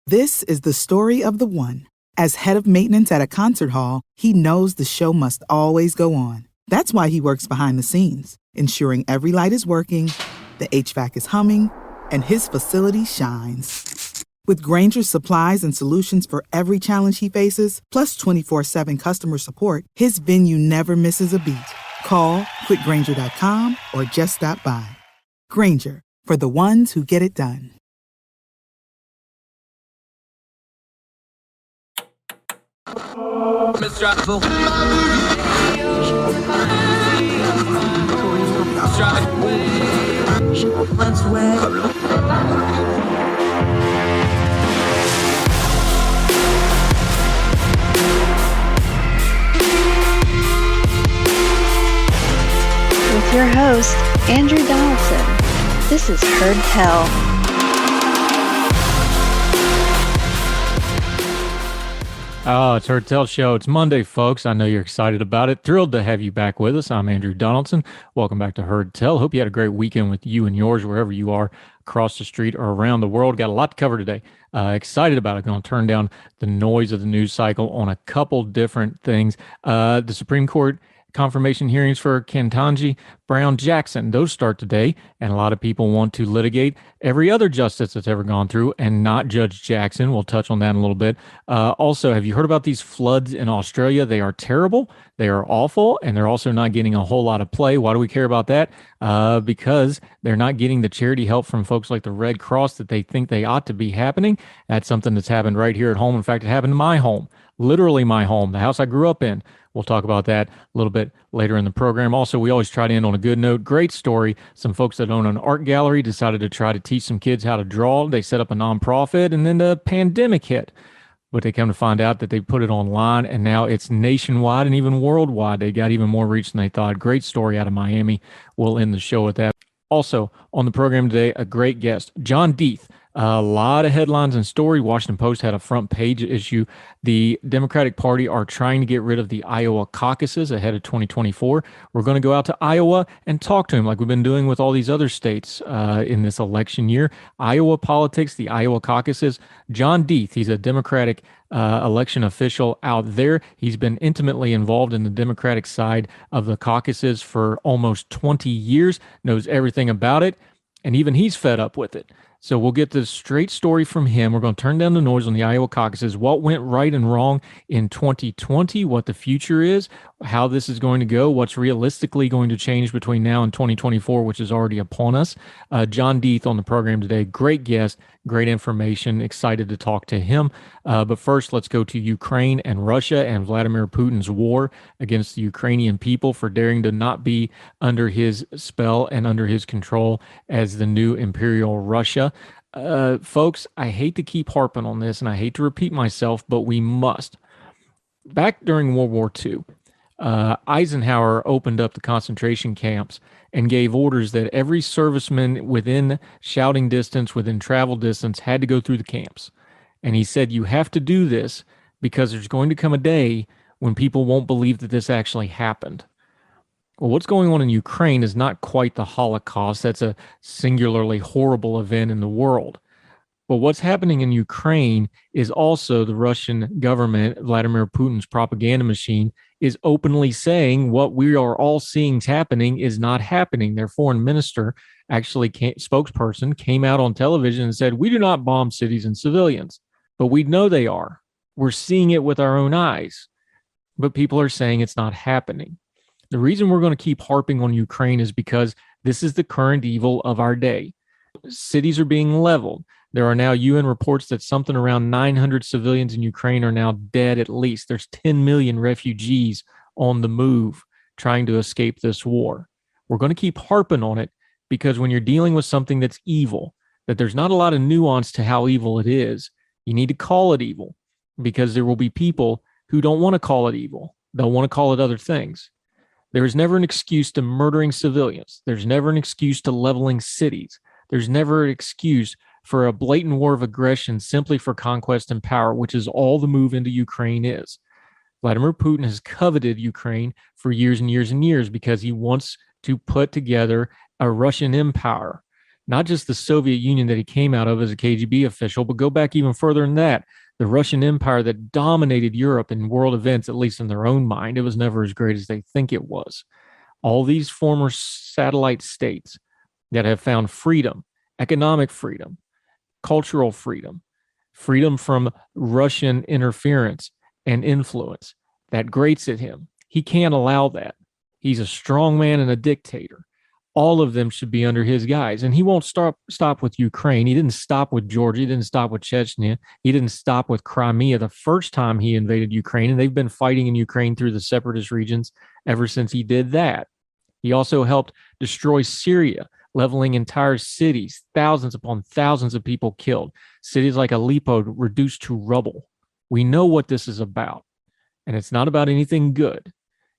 This is the story of the one. As head of maintenance at a concert hall, he knows the show must always go on. That's why he works behind the scenes, ensuring every light is working, the HVAC is humming, and his facility shines. With Grainger's supplies and solutions for every challenge he faces, plus 24/7 customer support, his venue never misses a beat. Call quickgrainger.com or just stop by. Grainger, for the ones who get it done. With your host, Andrew Donaldson. This is Heard Tell. Oh, it's Heard Tell Show. It's Monday, folks. I know you're excited about it. Thrilled to have you back with us. I'm Andrew Donaldson. Welcome back to Heard Tell. Hope you had a great weekend with you and yours, wherever you are, across the street or around the world. Got a lot to cover today. Excited about it. Going to turn down the noise of the news cycle on a couple different things. The Supreme Court confirmation hearings for Ketanji Brown Jackson. Those start today, and a lot of people want to litigate every other justice that's ever gone through and not Judge Jackson. We'll touch on that in a little bit. Also, have you heard about these floods in Australia? They are terrible. They are awful, and they're also not getting a whole lot of play. Why do we care about that? Because they're not getting the charity help from folks like the Red Cross that they think they ought to be happening. That's something that's happened right here at home. In fact, it happened in my home, literally my home, the house I grew up in. We'll talk about that a little bit later in the program. Also, we always try to end on a good note. Great story. Some folks that own an art gallery decided to try to teach some kids how to draw. They set up a nonprofit, and then the pandemic hit. But they come to find out that they put it online, and now it's nationwide and even worldwide. They got even more reach than they thought. Great story out of Miami. We'll end the show with that. Also, on the program today, a great guest, John Deeth. A lot of headlines and story. Washington Post had a front page issue. The Democratic Party are trying to get rid of the Iowa Caucuses ahead of 2024. We're going to go out to Iowa and talk to him like we've been doing with all these other states in this election year. Iowa politics, the Iowa Caucuses. John Deeth, he's a Democratic election official out there. He's been intimately involved in the Democratic side of the caucuses for almost 20 years, knows everything about it, and even he's fed up with it. So we'll get the straight story from him. We're going to turn down the noise on the Iowa caucuses, what went right and wrong in 2020, what the future is, how this is going to go, what's realistically going to change between now and 2024, which is already upon us. John Deeth on the program today. Great guest, great information. Excited to talk to him. But first, let's go to Ukraine and Russia and Vladimir Putin's war against the Ukrainian people for daring to not be under his spell and under his control as the new imperial Russia. Folks, I hate to keep harping on this and I hate to repeat myself, but we must. Back during World War II, Eisenhower opened up the concentration camps and gave orders that every serviceman within shouting distance, within travel distance, had to go through the camps. And he said, you have to do this because there's going to come a day when people won't believe that this actually happened. Well, what's going on in Ukraine is not quite the Holocaust. That's a singularly horrible event in the world. But what's happening in Ukraine is also the Russian government, Vladimir Putin's propaganda machine, is openly saying what we are all seeing happening is not happening. Their foreign minister, spokesperson, came out on television and said, we do not bomb cities and civilians, but we know they are. We're seeing it with our own eyes, but people are saying it's not happening. The reason we're going to keep harping on Ukraine is because this is the current evil of our day. Cities are being leveled. There are now UN reports that something around 900 civilians in Ukraine are now dead at least. There's 10 million refugees on the move trying to escape this war. We're going to keep harping on it because when you're dealing with something that's evil, that there's not a lot of nuance to how evil it is, you need to call it evil because there will be people who don't want to call it evil. They'll want to call it other things. There is never an excuse to murdering civilians. There's never an excuse to leveling cities. There's never an excuse for a blatant war of aggression simply for conquest and power, which is all the move into Ukraine is. Vladimir Putin has coveted Ukraine for years and years and years because he wants to put together a Russian empire. not just the Soviet Union that he came out of as a KGB official, but go back even further than that. The Russian Empire that dominated Europe in world events, at least in their own mind. It was never as great as they think it was. All these former satellite states that have found freedom, economic freedom, cultural freedom, freedom from Russian interference and influence, that grates at him. He can't allow that. He's a strong man and a dictator. All of them should be under his guise. And he won't stop with Ukraine. He didn't stop with Georgia. He didn't stop with Chechnya. He didn't stop with Crimea the first time he invaded Ukraine. And they've been fighting in Ukraine through the separatist regions ever since he did that. He also helped destroy Syria, leveling entire cities, thousands upon thousands of people killed, cities like Aleppo reduced to rubble. We know what this is about. And it's not about anything good.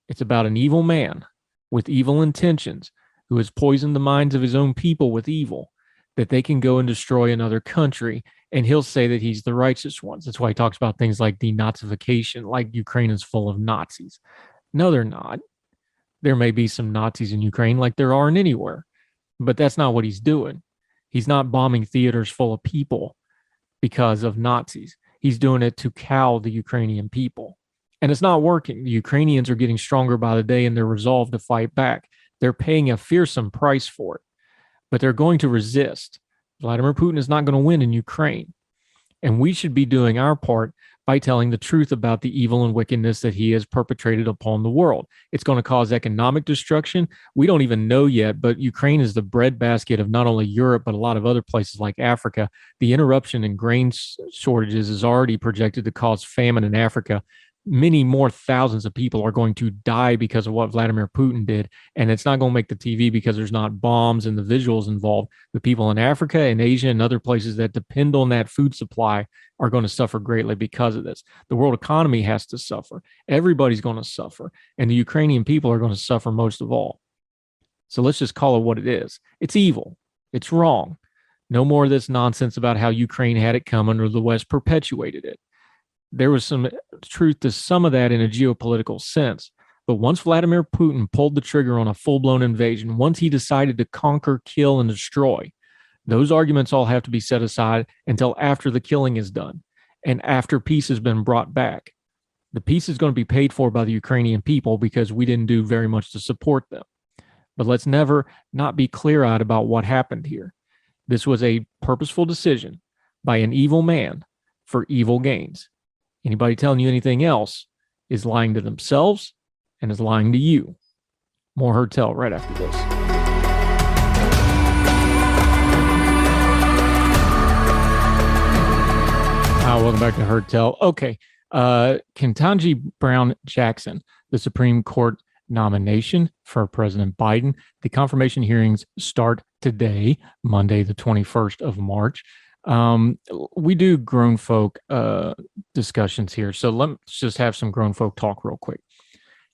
It's about an evil man with evil intentions who has poisoned the minds of his own people with evil, that they can go and destroy another country, and he'll say that he's the righteous ones. That's why he talks about things like denazification, like Ukraine is full of Nazis. No, they're not. There may be some Nazis in Ukraine like there aren't anywhere, but that's not what he's doing. He's not bombing theaters full of people because of Nazis. He's doing it to cow the Ukrainian people. And it's not working. The Ukrainians are getting stronger by the day in their resolve to fight back. They're paying a fearsome price for it, but they're going to resist. Vladimir Putin is not going to win in Ukraine. And we should be doing our part by telling the truth about the evil and wickedness that he has perpetrated upon the world. It's going to cause economic destruction. We don't even know yet, but Ukraine is the breadbasket of not only Europe, but a lot of other places like Africa. The interruption in grain shortages is already projected to cause famine in Africa. Many more thousands of people are going to die because of what Vladimir Putin did. And it's not going to make the TV because there's not bombs and the visuals involved. The people in Africa and Asia and other places that depend on that food supply are going to suffer greatly because of this. The world economy has to suffer. Everybody's going to suffer. And the Ukrainian people are going to suffer most of all. So let's just call it what it is. It's evil. It's wrong. No more of this nonsense about how Ukraine had it coming or the West perpetuated it. There was some truth to some of that in a geopolitical sense. But once Vladimir Putin pulled the trigger on a full-blown invasion, once he decided to conquer, kill, and destroy, those arguments all have to be set aside until after the killing is done and after peace has been brought back. The peace is going to be paid for by the Ukrainian people because we didn't do very much to support them. But let's never not be clear-eyed about what happened here. This was a purposeful decision by an evil man for evil gains. Anybody telling you anything else is lying to themselves and is lying to you. More Heard Tell right after this. Welcome back to Heard Tell. Okay. Ketanji Brown Jackson, the Supreme Court nomination for President Biden. The confirmation hearings start today, Monday, the 21st of March. We do grown folk discussions here. So let's just have some grown folk talk real quick.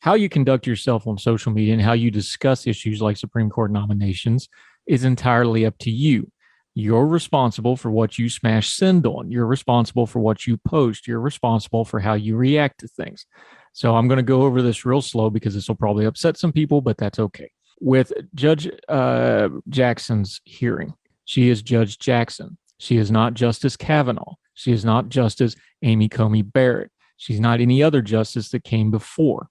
How you conduct yourself on social media and how you discuss issues like Supreme Court nominations is entirely up to you. You're responsible for what you smash send on. You're responsible for what you post. You're responsible for how you react to things. So I'm going to go over this real slow because this will probably upset some people, but that's okay. With Judge Jackson's hearing, she is Judge Jackson. She is not Justice Kavanaugh. She is not Justice Amy Coney Barrett. She's not any other justice that came before.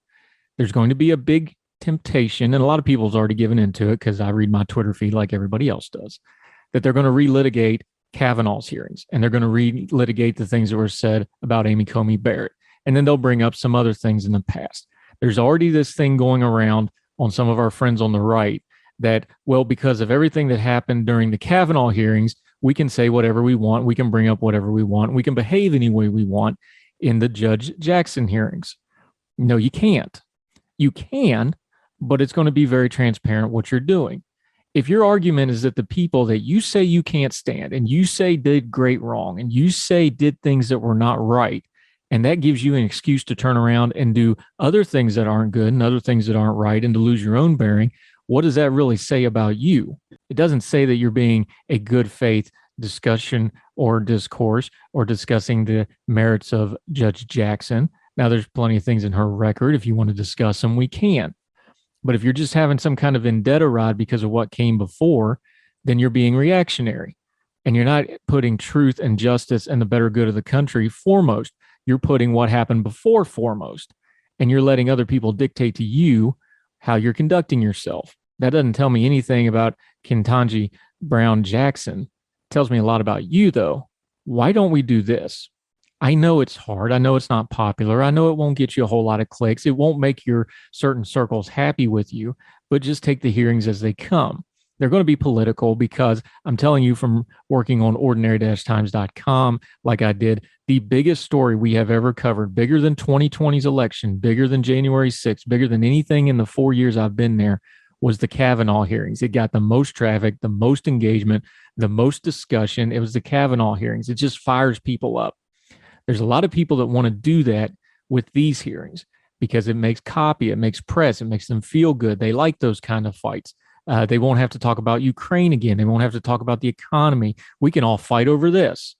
There's going to be a big temptation, and a lot of people have already given into it because I read my Twitter feed like everybody else does, that they're going to relitigate Kavanaugh's hearings, and they're going to relitigate the things that were said about Amy Coney Barrett, and then they'll bring up some other things in the past. There's already this thing going around on some of our friends on the right that, well, because of everything that happened during the Kavanaugh hearings, we can say whatever we want. We can bring up whatever we want. We can behave any way we want in the Judge Jackson hearings. No, you can't. You can, but it's going to be very transparent what you're doing. If your argument is that the people that you say you can't stand and you say did great wrong and you say did things that were not right, and that gives you an excuse to turn around and do other things that aren't good and other things that aren't right and to lose your own bearing, what does that really say about you? It doesn't say that you're being a good faith discussion or discourse or discussing the merits of Judge Jackson. Now, there's plenty of things in her record. If you want to discuss them, we can. But if you're just having some kind of vendetta ride because of what came before, then you're being reactionary. And you're not putting truth and justice and the better good of the country foremost. You're putting what happened before foremost. And you're letting other people dictate to you how you're conducting yourself. That doesn't tell me anything about Ketanji Brown Jackson. It tells me a lot about you, though. Why don't we do this? I know it's hard. I know it's not popular. I know it won't get you a whole lot of clicks. It won't make your certain circles happy with you, but just take the hearings as they come. They're going to be political because I'm telling you from working on ordinary-times.com, like I did, the biggest story we have ever covered, bigger than 2020's election, bigger than January 6th, bigger than anything in the 4 years I've been there, was the Kavanaugh hearings. It got the most traffic, the most engagement, the most discussion. It was the Kavanaugh hearings. It just fires people up. There's a lot of people that want to do that with these hearings because it makes copy, it makes press, it makes them feel good. They like those kind of fights. They won't have to talk about Ukraine again. They won't have to talk about the economy. We can all fight over this.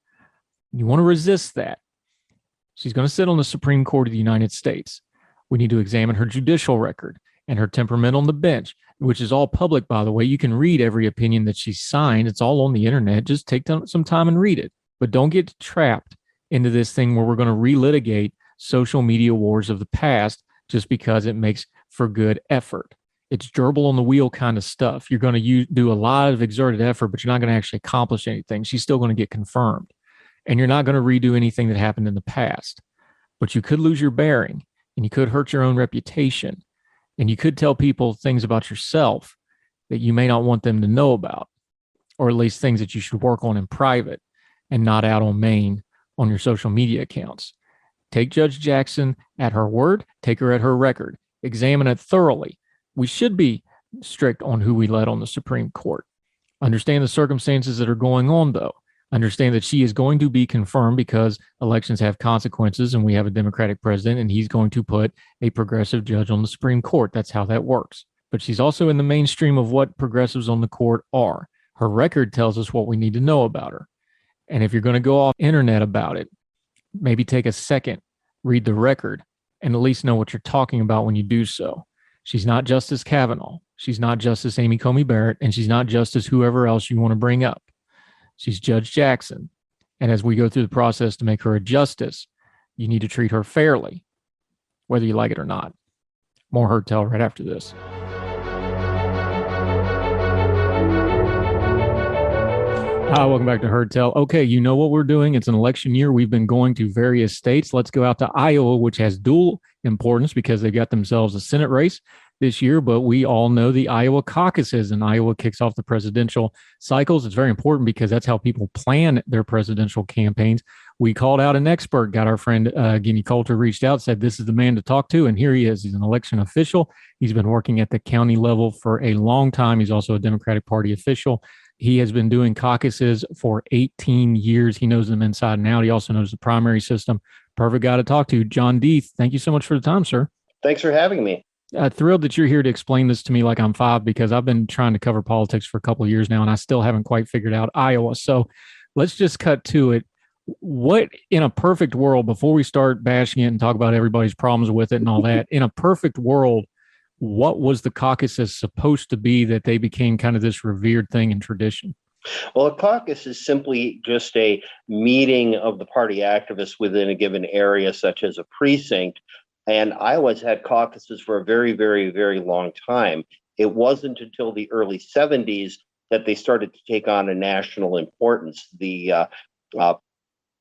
You want to resist that. She's going to sit on the Supreme Court of the United States. We need to examine her judicial record and her temperament on the bench, which is all public, by the way. You can read every opinion that she's signed. It's all on the internet. Just take some time and read it. But don't get trapped into this thing where we're going to relitigate social media wars of the past just because it makes for good effort. It's gerbil on the wheel kind of stuff. You're going to do a lot of exerted effort, but you're not going to actually accomplish anything. She's still going to get confirmed. And you're not going to redo anything that happened in the past. But you could lose your bearing, and you could hurt your own reputation, and you could tell people things about yourself that you may not want them to know about, or at least things that you should work on in private and not out on main on your social media accounts. Take Judge Jackson at her word, take her at her record, examine it thoroughly. We should be strict on who we let on the Supreme Court. Understand the circumstances that are going on, though. Understand that she is going to be confirmed because elections have consequences and we have a Democratic president and he's going to put a progressive judge on the Supreme Court. That's how that works. But she's also in the mainstream of what progressives on the court are. Her record tells us what we need to know about her. And if you're going to go off internet about it, maybe take a second, read the record, and at least know what you're talking about when you do so. She's not Justice Kavanaugh. She's not Justice Amy Coney Barrett, and she's not Justice whoever else you want to bring up. She's Judge Jackson. And as we go through the process to make her a justice, you need to treat her fairly, whether you like it or not. More Heard Tell right after this. Hi, welcome back to Heard Tell. Okay, you know what we're doing. It's an election year. We've been going to various states. Let's go out to Iowa, which has dual importance because they've got themselves a Senate race this year, but we all know the Iowa Caucuses, and Iowa kicks off the presidential cycles. It's very important because that's how people plan their presidential campaigns. We called out an expert, got our friend Guinea Coulter reached out, said this is the man to talk to, and here he is. He's an election official. He's been working at the county level for a long time. He's also a Democratic Party official. He has been doing caucuses for 18 years. He knows them inside and out. He also knows the primary system. Perfect guy to talk to. John Deeth, thank you so much for the time, sir. Thanks for having me. Thrilled that you're here to explain this to me like I'm five, because I've been trying to cover politics for a couple of years now, and I still haven't quite figured out Iowa. So let's just cut to it. What, in a perfect world, before we start bashing it and talk about everybody's problems with it and all that, in a perfect world, what was the caucuses supposed to be that they became kind of this revered thing and tradition? Well, a caucus is simply just a meeting of the party activists within a given area, such as a precinct. And Iowa's had caucuses for a very, very, very long time. It wasn't until the early 70s that they started to take on a national importance. The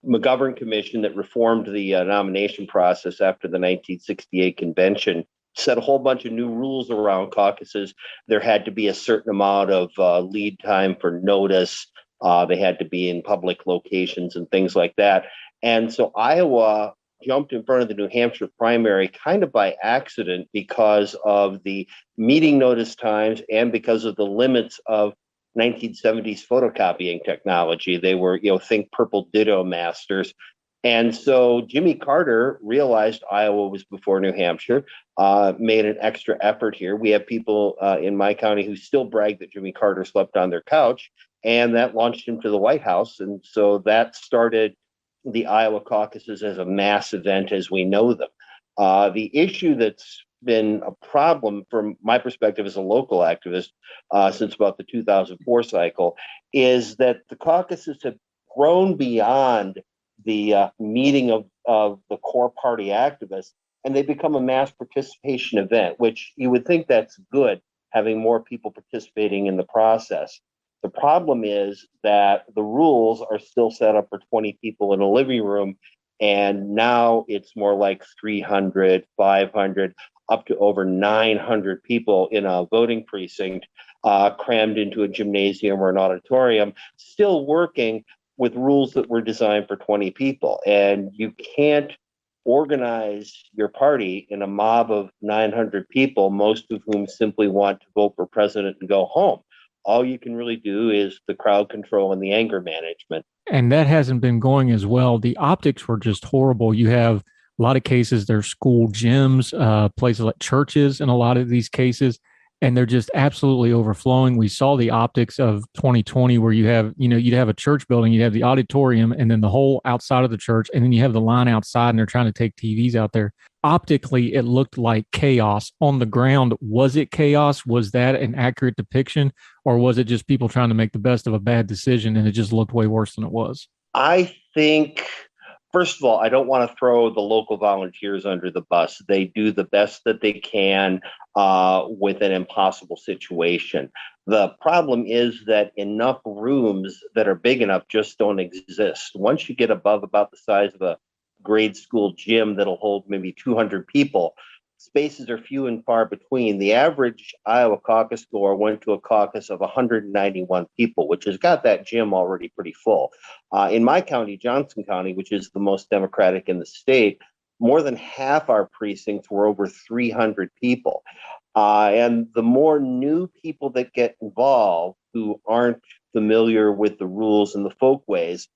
McGovern Commission that reformed the nomination process after the 1968 convention set a whole bunch of new rules around caucuses. There had to be a certain amount of lead time for notice. They had to be in public locations and things like that. And so Iowa jumped in front of the New Hampshire primary kind of by accident because of the meeting notice times and because of the limits of 1970s photocopying technology. They were, think purple ditto masters. And so Jimmy Carter realized Iowa was before New Hampshire, made an extra effort here. We have people in my county who still brag that Jimmy Carter slept on their couch, and that launched him to the White House. And so that started the Iowa caucuses as a mass event as we know them. The issue that's been a problem from my perspective as a local activist since about the 2004 cycle, is that the caucuses have grown beyond the meeting of the core party activists, and they become a mass participation event, which you would think that's good, having more people participating in the process. The problem is that the rules are still set up for 20 people in a living room, and now it's more like 300, 500, up to over 900 people in a voting precinct, crammed into a gymnasium or an auditorium, still working with rules that were designed for 20 people. And you can't organize your party in a mob of 900 people, most of whom simply want to vote for president and go home. All you can really do is the crowd control and the anger management. And that hasn't been going as well. The optics were just horrible. You have a lot of cases, there's school gyms, places like churches in a lot of these cases, and they're just absolutely overflowing. We saw the optics of 2020 where you have, you'd have a church building, you'd have the auditorium, and then the whole outside of the church, and then you have the line outside, and they're trying to take TVs out there. Optically, it looked like chaos. On the ground, was it chaos? Was that an accurate depiction? Or was it just people trying to make the best of a bad decision and it just looked way worse than it was? I think, first of all, I don't want to throw the local volunteers under the bus. They do the best that they can with an impossible situation. The problem is that enough rooms that are big enough just don't exist. Once you get above about the size of a grade school gym that'll hold maybe 200 people, spaces are few and far between. The average Iowa caucus goer went to a caucus of 191 people, which has got that gym already pretty full. In my county, Johnson County, which is the most Democratic in the state, more than half our precincts were over 300 people. And the more new people that get involved who aren't familiar with the rules and the folkways,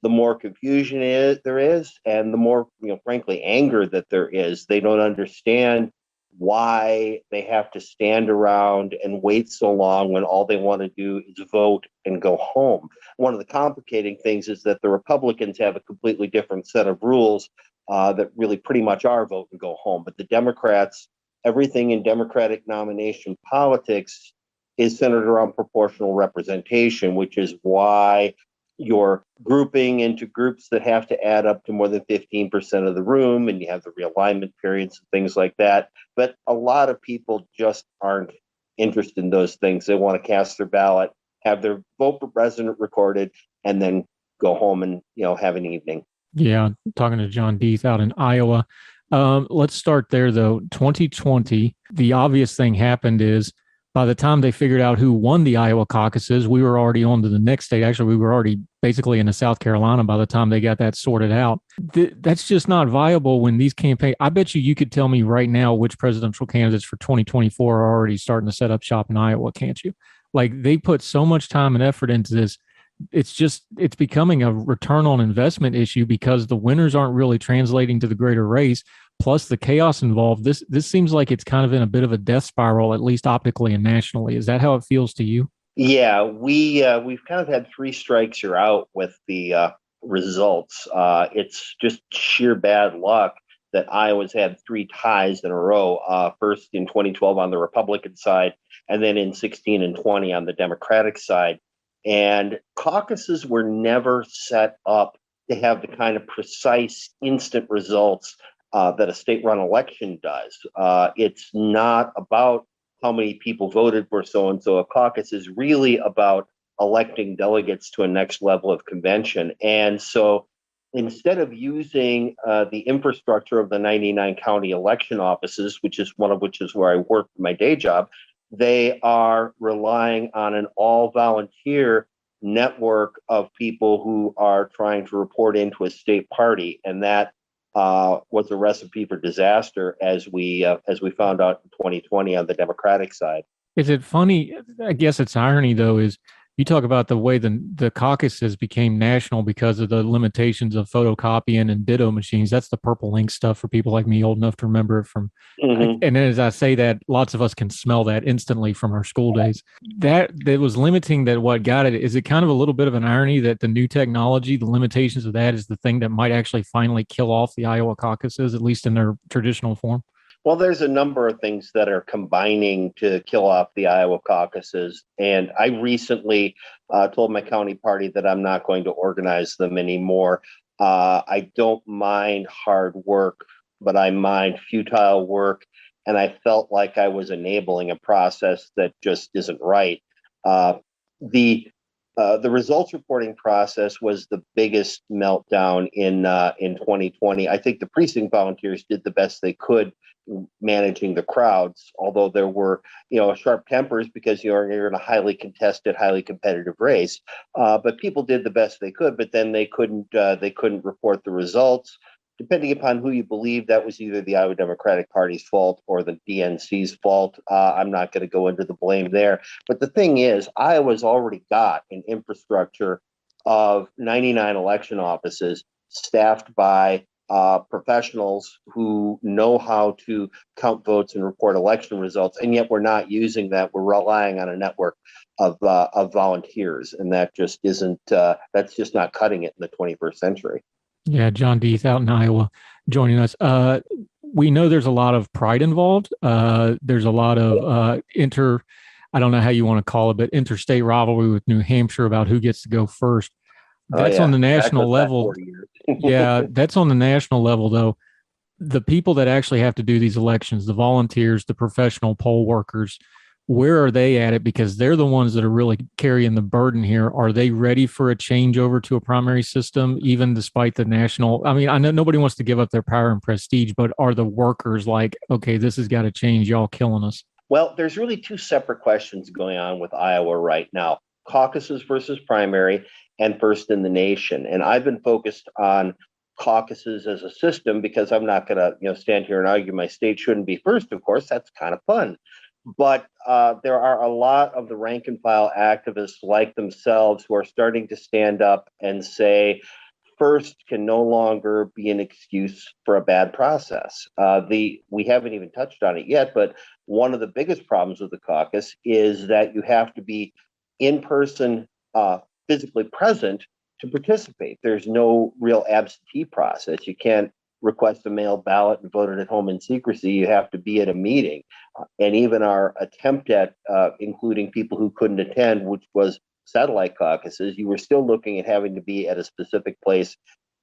the more confusion there is, and the more, frankly, anger that there is. They don't understand why they have to stand around and wait so long when all they want to do is vote and go home. One of the complicating things is that the Republicans have a completely different set of rules that really pretty much are vote and go home. But the Democrats, everything in Democratic nomination politics is centered around proportional representation, which is why you're grouping into groups that have to add up to more than 15% of the room, and you have the realignment periods and things like that. But a lot of people just aren't interested in those things. They want to cast their ballot, have their vote for president recorded, and then go home and have an evening. Yeah, talking to John Deeth out in Iowa. Let's start there, though. 2020, the obvious thing happened is by the time they figured out who won the Iowa caucuses, we were already on to the next state. Actually, we were already basically into South Carolina by the time they got that sorted out. That's just not viable when these campaigns. I bet you could tell me right now which presidential candidates for 2024 are already starting to set up shop in Iowa, can't you? Like, they put so much time and effort into this. It's becoming a return on investment issue because the winners aren't really translating to the greater race. Plus the chaos involved. This seems like it's kind of in a bit of a death spiral, at least optically and nationally. Is that how it feels to you? Yeah, we've kind of had three strikes you're out with the results. It's just sheer bad luck that Iowa's had three ties in a row. First in 2012 on the Republican side, and then in 16 and 20 on the Democratic side. And caucuses were never set up to have the kind of precise, instant results that a state-run election does. It's not about how many people voted for so-and-so. A caucus is really about electing delegates to a next level of convention. And so instead of using the infrastructure of the 99 county election offices, which is where I work my day job, they are relying on an all-volunteer network of people who are trying to report into a state party. And that was a recipe for disaster, as we found out in 2020 on the Democratic side. Is it funny? I guess it's irony, though, is you talk about the way the caucuses became national because of the limitations of photocopying and ditto machines. That's the purple ink stuff for people like me old enough to remember it from. Mm-hmm. And as I say that, lots of us can smell that instantly from our school days. That was limiting that what got it. Is it kind of a little bit of an irony that the new technology, the limitations of that is the thing that might actually finally kill off the Iowa caucuses, at least in their traditional form? Well, there's a number of things that are combining to kill off the Iowa caucuses. And I recently told my county party that I'm not going to organize them anymore. I don't mind hard work, but I mind futile work. And I felt like I was enabling a process that just isn't right. The results reporting process was the biggest meltdown in 2020. I think the precinct volunteers did the best they could managing the crowds, although there were sharp tempers because you're in a highly contested, highly competitive race. But people did the best they could, but then they couldn't report the results. Depending upon who you believe, that was either the Iowa Democratic Party's fault or the DNC's fault. I'm not going to go into the blame there. But the thing is, Iowa's already got an infrastructure of 99 election offices staffed by professionals who know how to count votes and report election results, and yet we're not using that. We're relying on a network of volunteers, and that just isn't. That's just not cutting it in the 21st century. Yeah, John Deeth out in Iowa joining us. We know there's a lot of pride involved. There's a lot of I don't know how you want to call it, but interstate rivalry with New Hampshire about who gets to go first. That's on the national level. Yeah, that's on the national level, though. The people that actually have to do these elections, the volunteers, the professional poll workers, where are they at it? Because they're the ones that are really carrying the burden here. Are they ready for a change over to a primary system, even despite the national? I mean, I know nobody wants to give up their power and prestige, but are the workers like, okay, this has got to change, y'all killing us? Well, there's really two separate questions going on with Iowa right now: caucuses versus primary, and first in the nation. And I've been focused on caucuses as a system because I'm not going to stand here and argue my state shouldn't be first. Of course, that's kind of fun. But there are a lot of the rank and file activists like themselves who are starting to stand up and say first can no longer be an excuse for a bad process. We haven't even touched on it yet, but one of the biggest problems with the caucus is that you have to be in person, physically present to participate. There's no real absentee process. You can't request a mail ballot and vote it at home in secrecy. You have to be at a meeting. And even our attempt at including people who couldn't attend, which was satellite caucuses, you were still looking at having to be at a specific place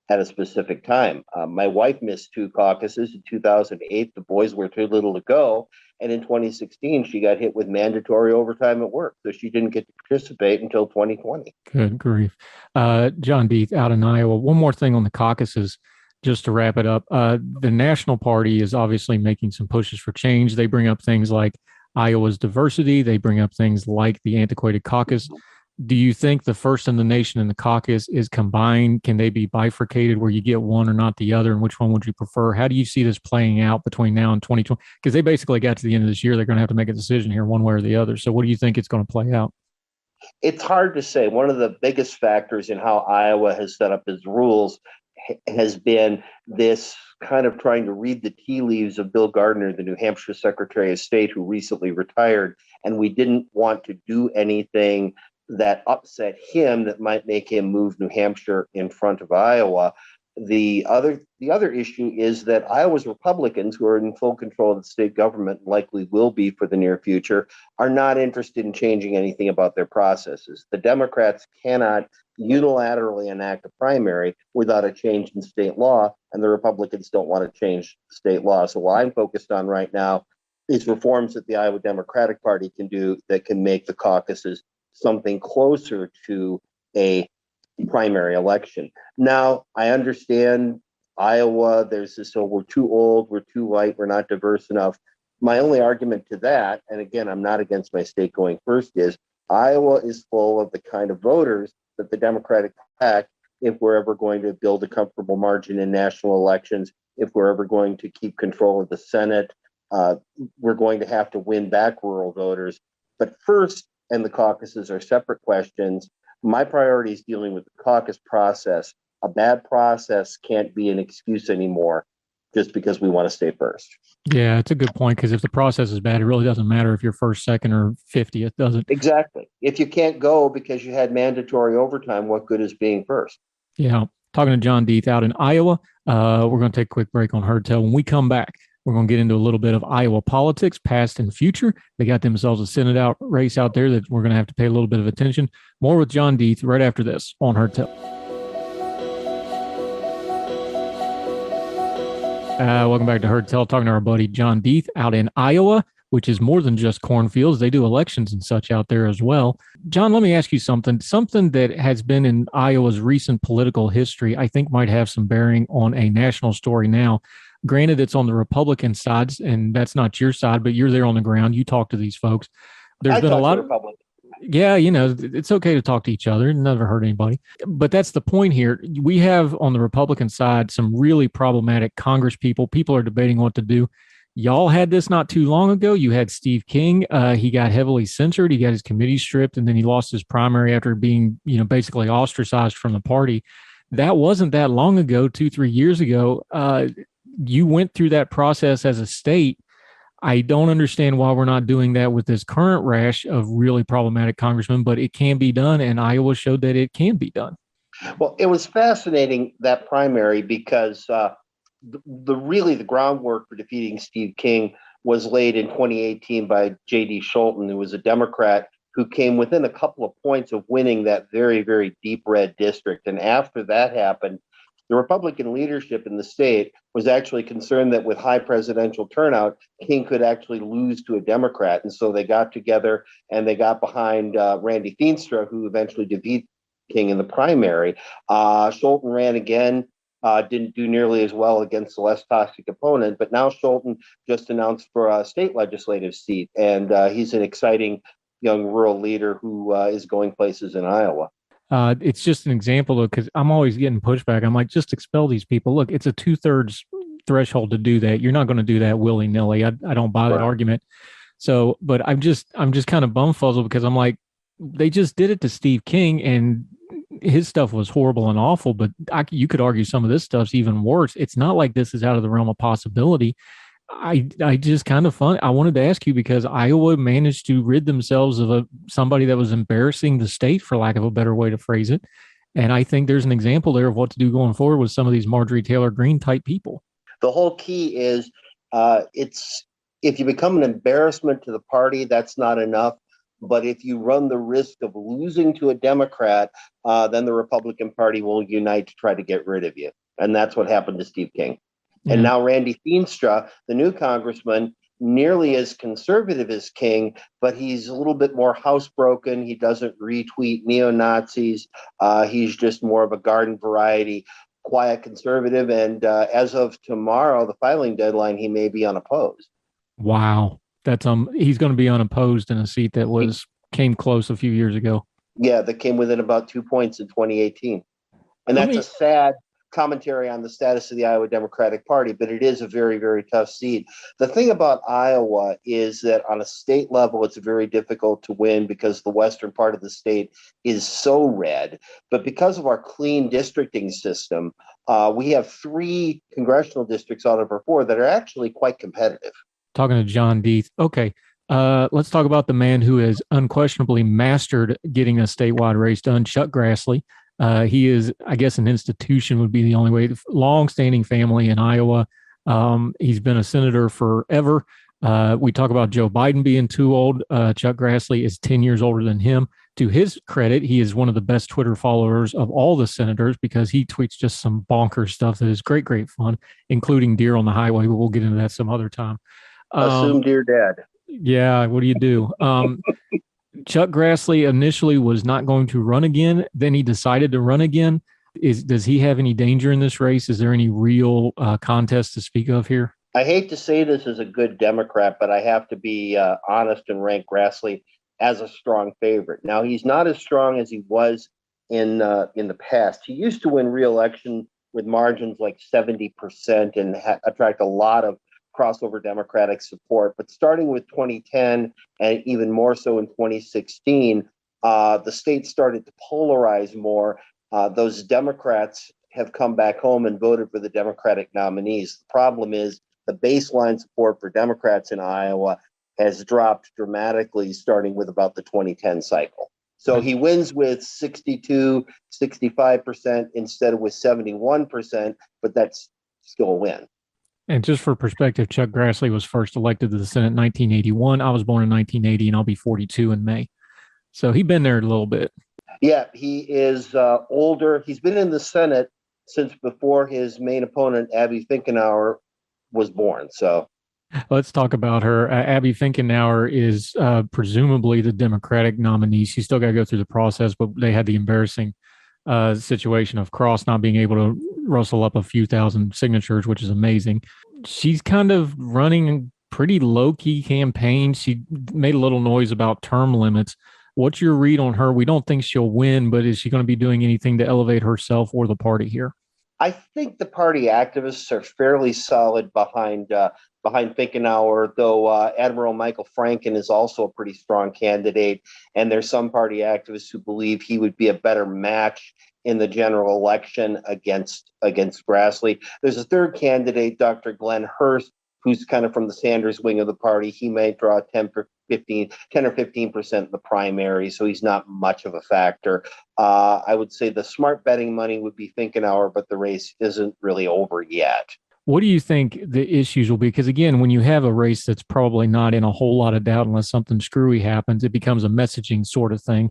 at a specific time. My wife missed two caucuses in 2008. The boys were too little to go. And in 2016, she got hit with mandatory overtime at work. So she didn't get to participate until 2020. Good grief. John Deeth out in Iowa. One more thing on the caucuses, just to wrap it up. The National Party is obviously making some pushes for change. They bring up things like Iowa's diversity. They bring up things like the antiquated caucus. Do you think the first in the nation and the caucus is combined? Can they be bifurcated where you get one or not the other? And which one would you prefer? How do you see this playing out between now and 2020? Because they basically got to the end of this year. They're going to have to make a decision here one way or the other. So what do you think it's going to play out? It's hard to say. One of the biggest factors in how Iowa has set up its rules has been this kind of trying to read the tea leaves of Bill Gardner, the New Hampshire Secretary of State, who recently retired. And we didn't want to do anything that upset him that might make him move New Hampshire in front of Iowa. The other issue is that Iowa's Republicans, who are in full control of the state government, and likely will be for the near future, are not interested in changing anything about their processes. The Democrats cannot unilaterally enact a primary without a change in state law, and the Republicans don't want to change state law. So what I'm focused on right now is reforms that the Iowa Democratic Party can do that can make the caucuses something closer to a primary election. Now, I understand Iowa, there's this, oh, we're too old, we're too white, we're not diverse enough. My only argument to that, and again, I'm not against my state going first, is Iowa is full of the kind of voters that the Democratic pack, if we're ever going to build a comfortable margin in national elections, if we're ever going to keep control of the Senate, we're going to have to win back rural voters. But first, and the caucuses are separate questions. My priority is dealing with the caucus process. A bad process can't be an excuse anymore just because we want to stay first. Yeah, it's a good point, because if the process is bad, it really doesn't matter if you're first, second, or 50th, does it? Exactly. If you can't go because you had mandatory overtime, what good is being first? Yeah. Talking to John Deeth out in Iowa. We're going to take a quick break on Heard Tell. When we come back, We're going to get into a little bit of Iowa politics, past and future. They got themselves a Senate race out there that we're going to have to pay a little bit of attention. More with John Deeth right after this on Heard Tell. Welcome back to Heard Tell, talking to our buddy John Deeth out in Iowa, which is more than just cornfields. They do elections and such out there as well. John, let me ask you something that has been in Iowa's recent political history, I think might have some bearing on a national story now. Granted, it's on the Republican sides, and that's not your side, but you're there on the ground. You talk to these folks. There's been a lot of Republican. Yeah, it's okay to talk to each other. It never hurt anybody. But that's the point here. We have on the Republican side some really problematic Congress people. People are debating what to do. Y'all had this not too long ago. You had Steve King. He got heavily censored. He got his committee stripped, and then he lost his primary after being, basically ostracized from the party. That wasn't that long ago, 2-3 years ago. You went through that process as a state. I don't understand why we're not doing that with this current rash of really problematic congressmen, but it can be done, and Iowa showed that it can be done. Well, it was fascinating, that primary, because the groundwork for defeating Steve King was laid in 2018 by J.D. Scholten, who was a Democrat who came within a couple of points of winning that very, very deep red district. And after that happened, the Republican leadership in the state was actually concerned that with high presidential turnout, King could actually lose to a Democrat. And so they got together and they got behind Randy Feenstra, who eventually defeated King in the primary. Scholten ran again, didn't do nearly as well against the less toxic opponent, but now Scholten just announced for a state legislative seat, and he's an exciting young rural leader who is going places in Iowa. It's just an example of, because I'm always getting pushback. I'm like, just expel these people. Look, it's a 2/3 threshold to do that. You're not going to do that willy nilly. I don't buy that argument. So, but I'm just kind of bumfuzzled because I'm like, they just did it to Steve King, and his stuff was horrible and awful. But you could argue some of this stuff's even worse. It's not like this is out of the realm of possibility. I just kind of fun. I wanted to ask you because Iowa managed to rid themselves of somebody that was embarrassing the state, for lack of a better way to phrase it. And I think there's an example there of what to do going forward with some of these Marjorie Taylor Greene type people. The whole key is if you become an embarrassment to the party, that's not enough. But if you run the risk of losing to a Democrat, then the Republican Party will unite to try to get rid of you. And that's what happened to Steve King. And now Randy Feenstra, the new congressman, nearly as conservative as King, but he's a little bit more housebroken. He doesn't retweet neo-Nazis. He's just more of a garden variety, quiet conservative. And as of tomorrow, the filing deadline, he may be unopposed. Wow. That's he's going to be unopposed in a seat that came close a few years ago. Yeah, that came within about 2 points in 2018. And that's a sad commentary on the status of the Iowa Democratic Party, but it is a very, very tough seat. The thing about Iowa is that on a state level, it's very difficult to win because the western part of the state is so red. But because of our clean districting system, we have 3 congressional districts out of our 4 that are actually quite competitive. Talking to John Deeth. Okay. Let's talk about the man who has unquestionably mastered getting a statewide race done, Chuck Grassley. He is, I guess, an institution would be the only way. Long-standing family in Iowa. He's been a senator forever. We talk about Joe Biden being too old. Chuck Grassley is 10 years older than him. To his credit, he is one of the best Twitter followers of all the senators because he tweets just some bonkers stuff that is great, great fun, including deer on the highway. But we'll get into that some other time. Assume deer dead. Yeah, what do you do? Chuck Grassley initially was not going to run again. Then he decided to run again. Does he have any danger in this race? Is there any real contest to speak of here? I hate to say this as a good Democrat, but I have to be honest and rank Grassley as a strong favorite. Now, he's not as strong as he was in the past. He used to win re-election with margins like 70% and attract a lot of crossover Democratic support. But starting with 2010 and even more so in 2016, the state started to polarize more. Those Democrats have come back home and voted for the Democratic nominees. The problem is the baseline support for Democrats in Iowa has dropped dramatically starting with about the 2010 cycle. So he wins with 62, 65% instead of with 71%, but that's still a win. And just for perspective, Chuck Grassley was first elected to the Senate in 1981. I was born in 1980, and I'll be 42 in May. So he's been there a little bit. Yeah, he is older. He's been in the Senate since before his main opponent, Abby Finkenauer, was born. So let's talk about her. Abby Finkenauer is presumably the Democratic nominee. She's still got to go through the process, but they had the embarrassing situation of Cross not being able to rustle up a few thousand signatures, which is amazing. She's kind of running a pretty low-key campaign. She made a little noise about term limits. What's your read on her? We don't think she'll win, but is she going to be doing anything to elevate herself or the party here? I think the party activists are fairly solid behind Finkenauer, though Admiral Michael Franken is also a pretty strong candidate, and there's some party activists who believe he would be a better match in the general election against Grassley. There's a third candidate, Dr. Glenn Hurst, who's kind of from the Sanders wing of the party. He may draw 10 or 15% in the primary, so he's not much of a factor. I would say the smart betting money would be Finkenauer, but the race isn't really over yet. What do you think the issues will be? Because again, when you have a race that's probably not in a whole lot of doubt unless something screwy happens, it becomes a messaging sort of thing.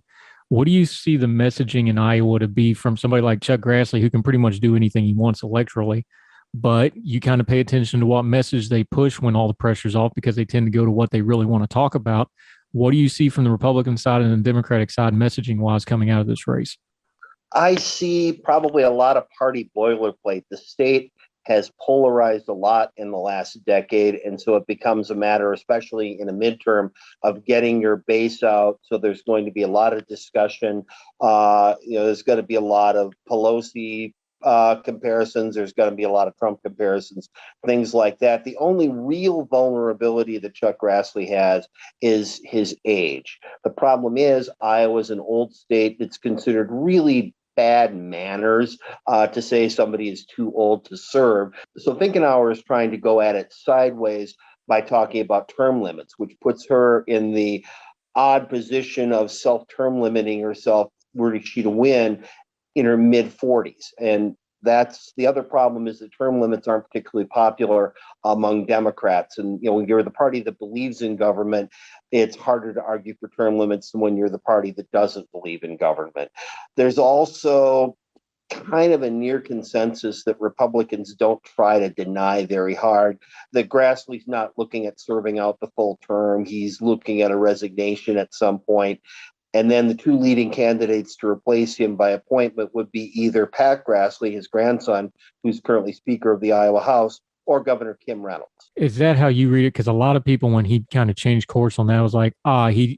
What do you see the messaging in Iowa to be from somebody like Chuck Grassley, who can pretty much do anything he wants electorally, but you kind of pay attention to what message they push when all the pressure's off because they tend to go to what they really want to talk about. What do you see from the Republican side and the Democratic side messaging-wise coming out of this race? I see probably a lot of party boilerplate. The state has polarized a lot in the last decade, and so it becomes a matter, especially in a midterm, of getting your base out. So there's going to be a lot of discussion. There's going to be a lot of Pelosi comparisons. There's going to be a lot of Trump comparisons, things like that. The only real vulnerability that Chuck Grassley has is his age. The problem is Iowa's an old state. It's considered really bad manners to say somebody is too old to serve. So Finkenauer is trying to go at it sideways by talking about term limits, which puts her in the odd position of self-term limiting herself were she to win in her mid-40s. And that's the other problem, is that term limits aren't particularly popular among Democrats. And when you're the party that believes in government, it's harder to argue for term limits than when you're the party that doesn't believe in government. There's also kind of a near consensus that Republicans don't try to deny very hard that Grassley's not looking at serving out the full term. He's looking at a resignation at some point. And then the two leading candidates to replace him by appointment would be either Pat Grassley, his grandson, who's currently Speaker of the Iowa House, or Governor Kim Reynolds. Is that how you read it? Because a lot of people, when he kind of changed course on that, was like,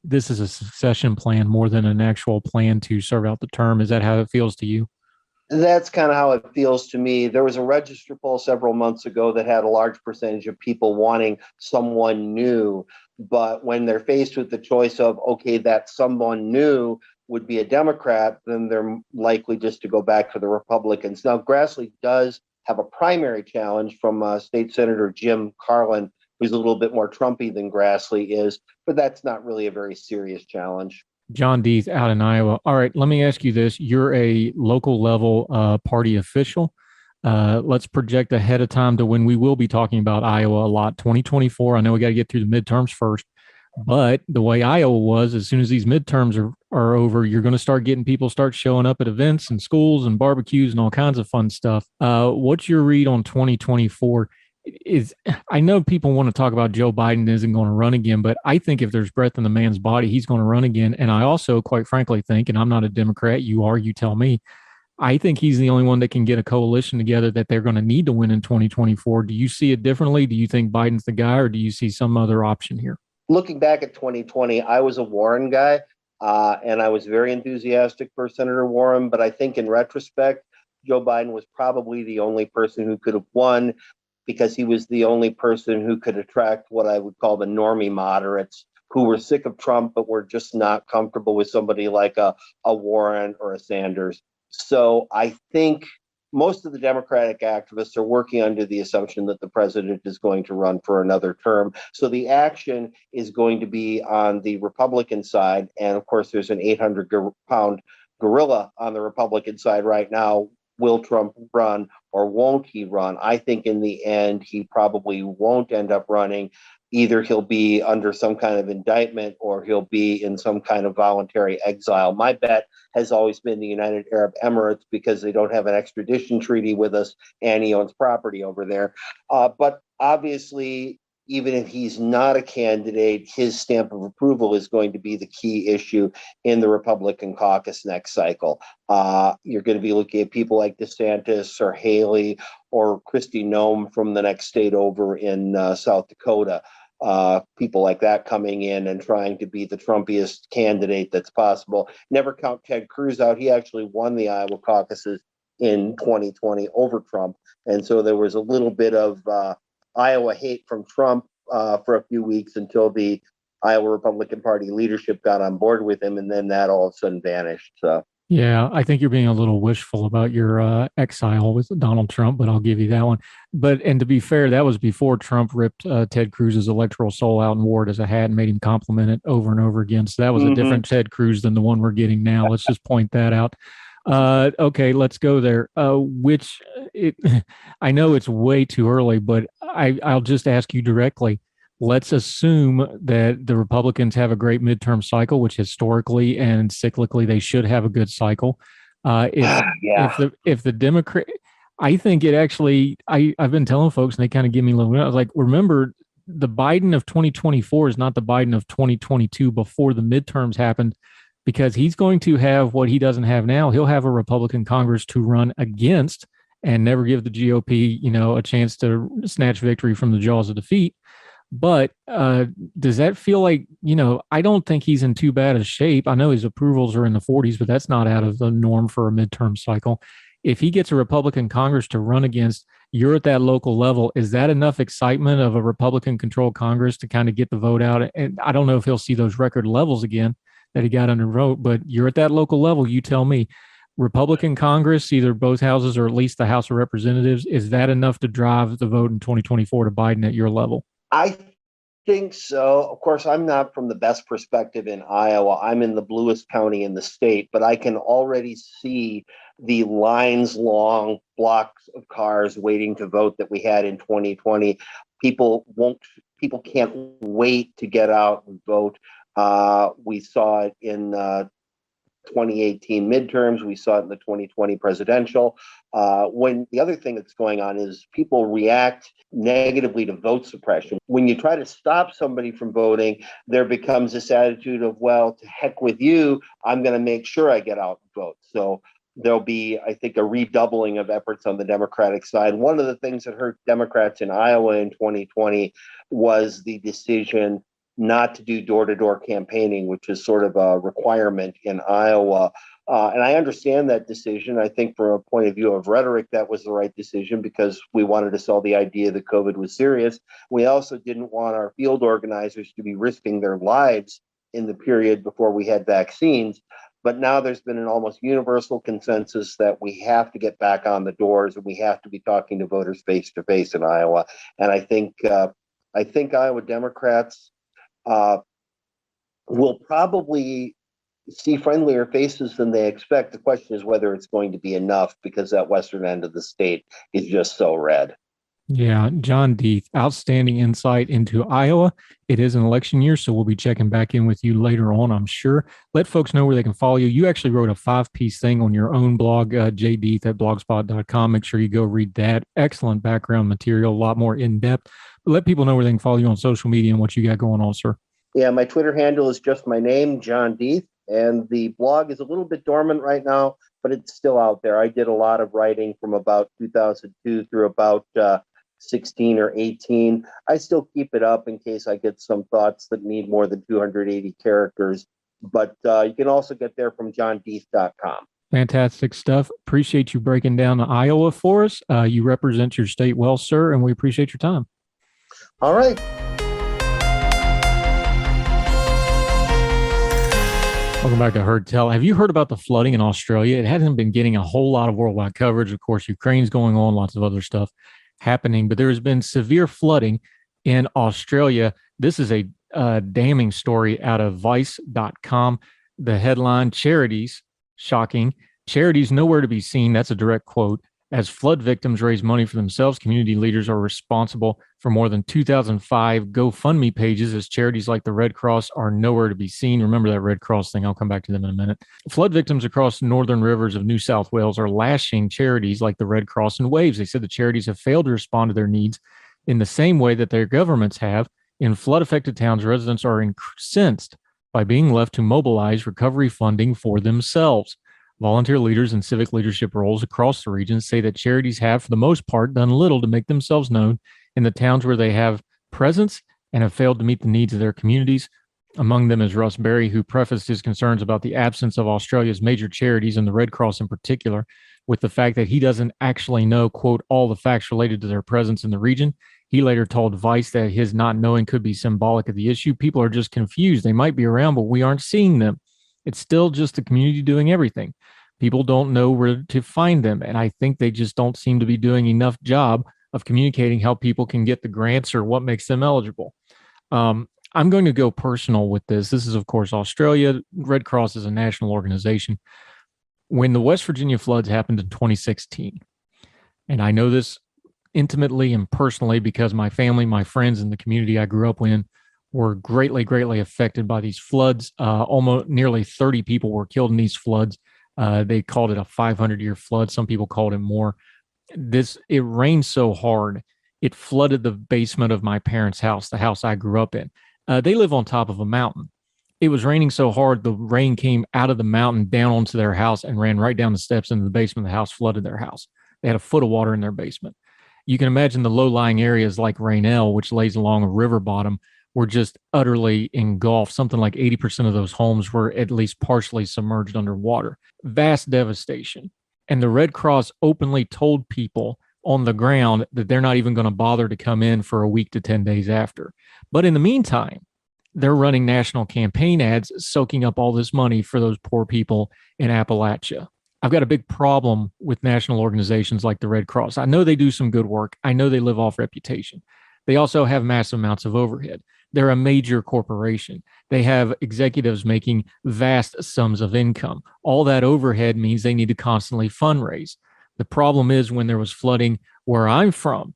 this is a succession plan more than an actual plan to serve out the term. Is that how it feels to you? That's kind of how it feels to me. There was a register poll several months ago that had a large percentage of people wanting someone new. But when they're faced with the choice of, okay, that someone new would be a Democrat, then they're likely just to go back to the Republicans. Now, Grassley does have a primary challenge from State Senator Jim Carlin, who's a little bit more Trumpy than Grassley is, but that's not really a very serious challenge. John Deeth out in Iowa. All right, let me ask you this. You're a local level party official. Let's project ahead of time to when we will be talking about Iowa a lot, 2024. I know we got to get through the midterms first, but the way Iowa was, as soon as these midterms are over, you're going to start getting people start showing up at events and schools and barbecues and all kinds of fun stuff. What's your read on 2024? I know people want to talk about Joe Biden isn't going to run again, but I think if there's breath in the man's body, he's going to run again. And I also, quite frankly, think, and I'm not a Democrat, you are, you tell me, I think he's the only one that can get a coalition together that they're going to need to win in 2024. Do you see it differently? Do you think Biden's the guy, or do you see some other option here? Looking back at 2020, I was a Warren guy, and I was very enthusiastic for Senator Warren. But I think in retrospect, Joe Biden was probably the only person who could have won, because he was the only person who could attract what I would call the normie moderates, who were sick of Trump, but were just not comfortable with somebody like a Warren or a Sanders. So I think most of the Democratic activists are working under the assumption that the president is going to run for another term. So the action is going to be on the Republican side. And of course, there's an 800-pound gorilla on the Republican side right now, will Trump run or won't he run? I think in the end, he probably won't end up running. Either he'll be under some kind of indictment or he'll be in some kind of voluntary exile. My bet has always been the United Arab Emirates because they don't have an extradition treaty with us and he owns property over there. But obviously, even if he's not a candidate, his stamp of approval is going to be the key issue in the Republican caucus next cycle. You're going to be looking at people like DeSantis or Haley or Kristi Noem from the next state over in South Dakota. People like that coming in and trying to be the Trumpiest candidate that's possible. Never count Ted Cruz out. He actually won the Iowa caucuses in 2020 over Trump. And so there was a little bit of Iowa hate from Trump for a few weeks until the Iowa Republican Party leadership got on board with him. And then that all of a sudden vanished. So. Yeah, I think you're being a little wishful about your exile with Donald Trump, but I'll give you that one. And to be fair, that was before Trump ripped Ted Cruz's electoral soul out and wore it as a hat and made him compliment it over and over again. So that was a different Ted Cruz than the one we're getting now. Let's just point that out. Okay, let's go there. I know it's way too early, but I'll just ask you directly. Let's assume that the Republicans have a great midterm cycle, which historically and cyclically they should have a good cycle. If the Democrat, I think it actually. I've been telling folks, and they kind of give me a little. I was like, remember, the Biden of 2024 is not the Biden of 2022 before the midterms happened, because he's going to have what he doesn't have now. He'll have a Republican Congress to run against and never give the GOP, a chance to snatch victory from the jaws of defeat. But does that feel like, I don't think he's in too bad a shape. I know his approvals are in the 40s, but that's not out of the norm for a midterm cycle. If he gets a Republican Congress to run against, you're at that local level. Is that enough excitement of a Republican-controlled Congress to kind of get the vote out? And I don't know if he'll see those record levels again that he got under vote, but you're at that local level. You tell me. Republican Congress, either both houses or at least the House of Representatives, is that enough to drive the vote in 2024 to Biden at your level? I think so. Of course, I'm not from the best perspective in Iowa. I'm in the bluest county in the state, but I can already see the lines long blocks of cars waiting to vote that we had in 2020. People can't wait to get out and vote. We saw it in 2018 midterms. We saw it in the 2020 presidential. When the other thing that's going on is people react negatively to vote suppression. When you try to stop somebody from voting, there becomes this attitude of, well, to heck with you, I'm going to make sure I get out and vote. So there'll be, I think, a redoubling of efforts on the Democratic side. One of the things that hurt Democrats in Iowa in 2020 was the decision not to do door-to-door campaigning, which is sort of a requirement in Iowa. And I understand that decision. I think from a point of view of rhetoric, that was the right decision because we wanted to sell the idea that COVID was serious. We also didn't want our field organizers to be risking their lives in the period before we had vaccines. But now there's been an almost universal consensus that we have to get back on the doors and we have to be talking to voters face to face in Iowa. And I think Iowa Democrats will probably see friendlier faces than they expect. The question is whether it's going to be enough because that western end of the state is just so red. Yeah, John Deeth, outstanding insight into Iowa. It is an election year, so we'll be checking back in with you later on, I'm sure. Let folks know where they can follow you. You actually wrote a 5-piece thing on your own blog, jdeeth@blogspot.com. Make sure you go read that. Excellent background material, a lot more in-depth. But let people know where they can follow you on social media and what you got going on, sir. Yeah, my Twitter handle is just my name, John Deeth, and the blog is a little bit dormant right now, but it's still out there. I did a lot of writing from about 2002 through about 16 or 18. I still keep it up in case I get some thoughts that need more than 280 characters, but you can also get there from johndeeth.com. Fantastic stuff. Appreciate you breaking down Iowa for us. You represent your state well, sir, and we appreciate your time. All right. Welcome back to Heard Tell. Have you heard about the flooding in Australia? It hasn't been getting a whole lot of worldwide coverage. Of course, Ukraine's going on, lots of other stuff happening, but there has been severe flooding in Australia. This is a damning story out of vice.com. The headline, charities, shocking, Charities nowhere to be seen. That's a direct quote. As flood victims raise money for themselves, community leaders are responsible for more than 2,005 GoFundMe pages, as charities like the Red Cross are nowhere to be seen. Remember that Red Cross thing. I'll come back to them in a minute. Flood victims across the northern rivers of New South Wales are lashing charities like the Red Cross in waves. They said the charities have failed to respond to their needs in the same way that their governments have. In flood-affected towns, residents are incensed by being left to mobilize recovery funding for themselves. Volunteer leaders and civic leadership roles across the region say that charities have, for the most part, done little to make themselves known in the towns where they have presence and have failed to meet the needs of their communities. Among them is Russ Berry, who prefaced his concerns about the absence of Australia's major charities and the Red Cross in particular with the fact that he doesn't actually know, quote, all the facts related to their presence in the region. He later told Vice that his not knowing could be symbolic of the issue. People are just confused. They might be around, but we aren't seeing them. It's still just the community doing everything. People don't know where to find them. And I think they just don't seem to be doing enough job of communicating how people can get the grants or what makes them eligible. I'm going to go personal with this. This is, of course, Australia. Red Cross is a national organization. When the West Virginia floods happened in 2016, and I know this intimately and personally because my family, my friends, and the community I grew up in were greatly, greatly affected by these floods. Almost nearly 30 people were killed in these floods. They called it a 500-year flood. Some people called it more. It rained so hard, it flooded the basement of my parents' house, the house I grew up in. They live on top of a mountain. It was raining so hard, the rain came out of the mountain down onto their house and ran right down the steps into the basement of the house, flooded their house. They had a foot of water in their basement. You can imagine the low-lying areas like Rainelle, which lays along a river bottom, were just utterly engulfed. Something like 80% of those homes were at least partially submerged underwater. Vast devastation. And the Red Cross openly told people on the ground that they're not even going to bother to come in for a week to 10 days after. But in the meantime, they're running national campaign ads, soaking up all this money for those poor people in Appalachia. I've got a big problem with national organizations like the Red Cross. I know they do some good work. I know they live off reputation. They also have massive amounts of overhead. They're a major corporation. They have executives making vast sums of income. All that overhead means they need to constantly fundraise. The problem is when there was flooding where I'm from,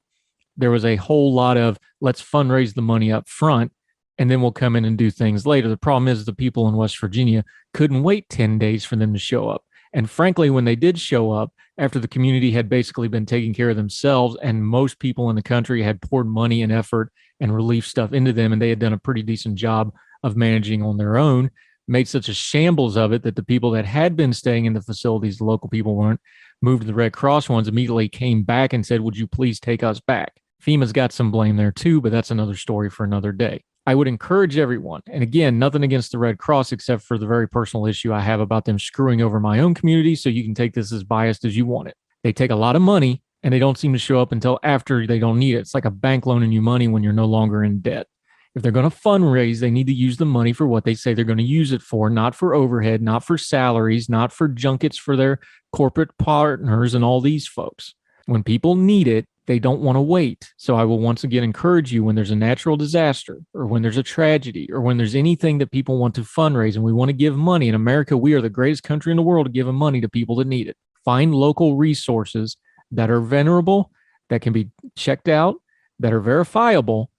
there was a whole lot of let's fundraise the money up front and then we'll come in and do things later. The problem is the people in West Virginia couldn't wait 10 days for them to show up. And frankly, when they did show up, after the community had basically been taking care of themselves and most people in the country had poured money and effort and relief stuff into them, and they had done a pretty decent job of managing on their own, made such a shambles of it that the people that had been staying in the facilities, the local people weren't, moved to the Red Cross ones, immediately came back and said, would you please take us back? FEMA's got some blame there too, but that's another story for another day. I would encourage everyone, and again, nothing against the Red Cross except for the very personal issue I have about them screwing over my own community, so you can take this as biased as you want it. They take a lot of money, and they don't seem to show up until after they don't need it. It's like a bank loaning you money when you're no longer in debt. If they're going to fundraise, they need to use the money for what they say they're going to use it for, not for overhead, not for salaries, not for junkets for their corporate partners and all these folks. When people need it, they don't want to wait. So I will once again encourage you, when there's a natural disaster or when there's a tragedy or when there's anything that people want to fundraise and we want to give money. In America, we are the greatest country in the world to give money to people that need it. Find local resources that are venerable, that can be checked out, that are verifiable.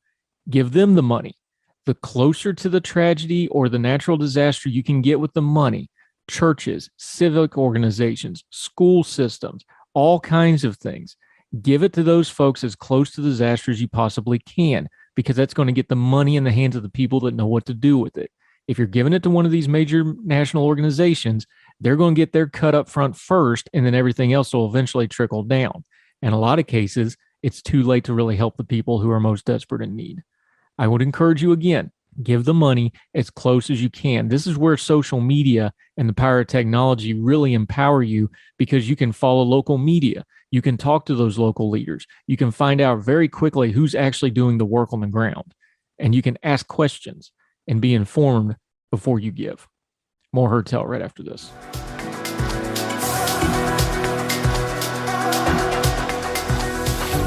Give them the money. The closer to the tragedy or the natural disaster you can get with the money, churches, civic organizations, school systems, all kinds of things. Give it to those folks as close to disaster as you possibly can, because that's going to get the money in the hands of the people that know what to do with it. If you're giving it to one of these major national organizations, they're going to get their cut up front first, and then everything else will eventually trickle down. In a lot of cases, it's too late to really help the people who are most desperate in need. I would encourage you again, give the money as close as you can. This is where social media and the power of technology really empower you, because you can follow local media. You can talk to those local leaders. You can find out very quickly who's actually doing the work on the ground. And you can ask questions and be informed before you give. More Heard Tell right after this.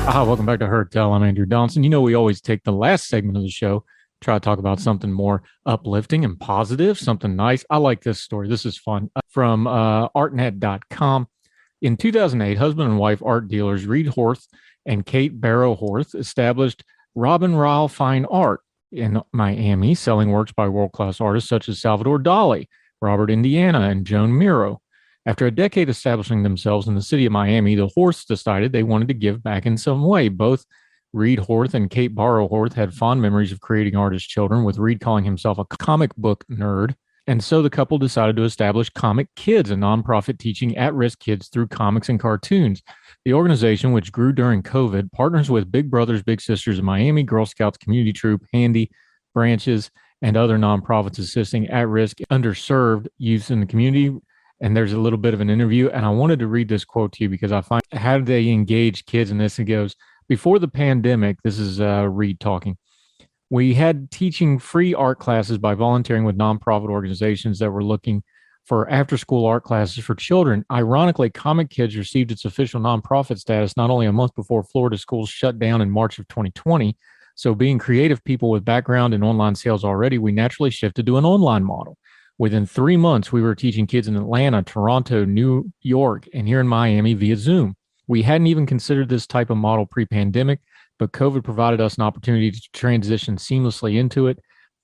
Welcome back to Heard Tell. I'm Andrew Donaldson. You know, we always take the last segment of the show try to talk about something more uplifting and positive, something nice. I like this story. This is fun. From artnet.com. In 2008, husband and wife art dealers Reed Horth and Kate Barrow Horth established Robin Ryle Fine Art in Miami, selling works by world-class artists such as Salvador Dali, Robert Indiana, and Joan Miro. After a decade establishing themselves in the city of Miami, the Horths decided they wanted to give back in some way. Both Reed Horth and Kate Barrow Horth had fond memories of creating art as children, with Reed calling himself a comic book nerd. And so the couple decided to establish Comic Kids, a nonprofit teaching at-risk kids through comics and cartoons. The organization, which grew during COVID, partners with Big Brothers Big Sisters of Miami, Girl Scouts Community Troop, Handy, Branches, and other nonprofits assisting at-risk, underserved youth in the community. And there's a little bit of an interview, and I wanted to read this quote to you because I find how do they engage kids in this? It goes, before the pandemic, this is Reed talking, we had teaching free art classes by volunteering with nonprofit organizations that were looking for after-school art classes for children. Ironically, Comic Kids received its official nonprofit status not only a month before Florida schools shut down in March of 2020. So being creative people with background in online sales already, we naturally shifted to an online model. Within 3 months, we were teaching kids in Atlanta, Toronto, New York, and here in Miami via Zoom. We hadn't even considered this type of model pre-pandemic, but COVID provided us an opportunity to transition seamlessly into it.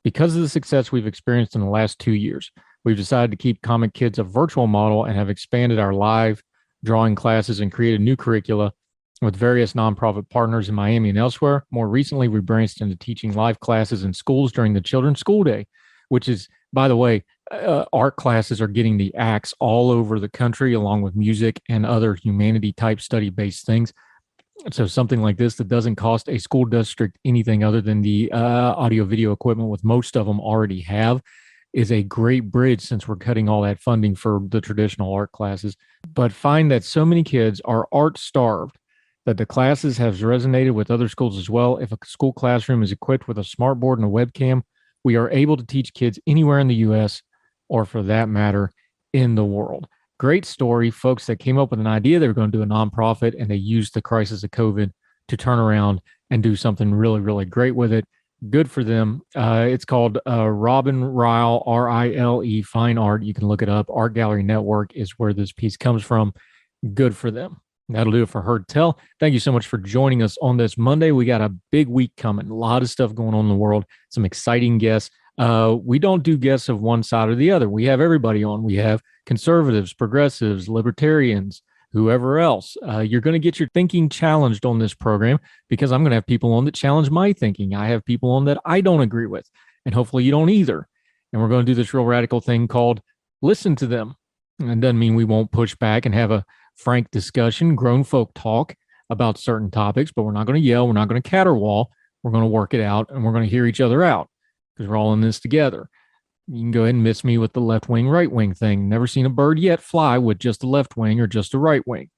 Because of the success we've experienced in the last 2 years, we've decided to keep Comic Kids a virtual model and have expanded our live drawing classes and created new curricula with various nonprofit partners in Miami and elsewhere. More recently, we branched into teaching live classes in schools during the Children's School Day, which is, by the way, art classes are getting the axe all over the country, along with music and other humanity type study based things. So something like this that doesn't cost a school district anything other than the audio video equipment, with most of them already have, is a great bridge since we're cutting all that funding for the traditional art classes. But find that so many kids are art starved that the classes have resonated with other schools as well. If a school classroom is equipped with a smart board and a webcam, we are able to teach kids anywhere in the U.S. or, for that matter, in the world. Great story, folks that came up with an idea. They were going to do a nonprofit, and they used the crisis of COVID to turn around and do something really, really great with it. Good for them. It's called Robin Ryle, R-I-L-E, Fine Art. You can look it up. Art Gallery Network is where this piece comes from. Good for them. That'll do it for Heard Tell. Thank you so much for joining us on this Monday. We got a big week coming. A lot of stuff going on in the world. Some exciting guests. We don't do guests of one side or the other. We have everybody on. We have conservatives, progressives, libertarians, whoever else. You're going to get your thinking challenged on this program because I'm going to have people on that challenge my thinking. I have people on that I don't agree with, and hopefully you don't either. And we're going to do this real radical thing called listen to them. And it doesn't mean we won't push back and have a frank discussion, grown folk talk about certain topics, but we're not going to yell. We're not going to caterwaul. We're going to work it out, and we're going to hear each other out because we're all in this together. You can go ahead and miss me with the left wing, right wing thing. Never seen a bird yet fly with just a left wing or just a right wing.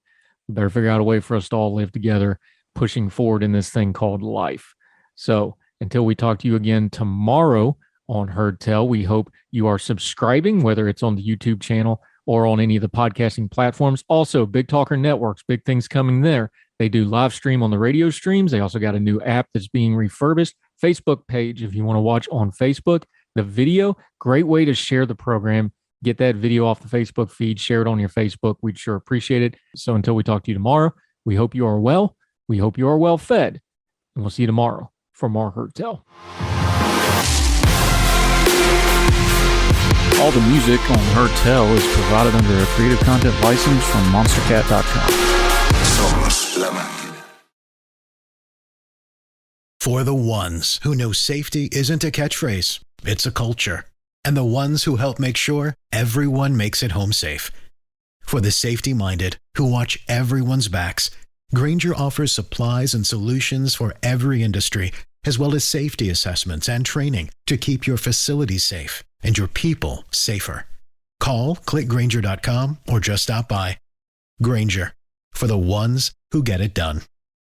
We better figure out a way for us to all live together, pushing forward in this thing called life. So until we talk to you again tomorrow on Heard Tell, we hope you are subscribing, whether it's on the YouTube channel or on any of the podcasting platforms. Also, Big Talker Networks, big things coming there. They do live stream on the radio streams. They also got a new app that's being refurbished. Facebook page, if you want to watch on Facebook. The video, great way to share the program. Get that video off the Facebook feed, share it on your Facebook. We'd sure appreciate it. So until we talk to you tomorrow, we hope you are well. We hope you are well fed. And we'll see you tomorrow for more Heard Tell. All the music on Heard Tell is provided under a Creative Content license from monstercat.com. For the ones who know safety isn't a catchphrase, it's a culture. And the ones who help make sure everyone makes it home safe. For the safety-minded who watch everyone's backs, Grainger offers supplies and solutions for every industry, as well as safety assessments and training to keep your facilities safe and your people safer. Call, click Grainger.com, or just stop by. Grainger, for the ones who get it done.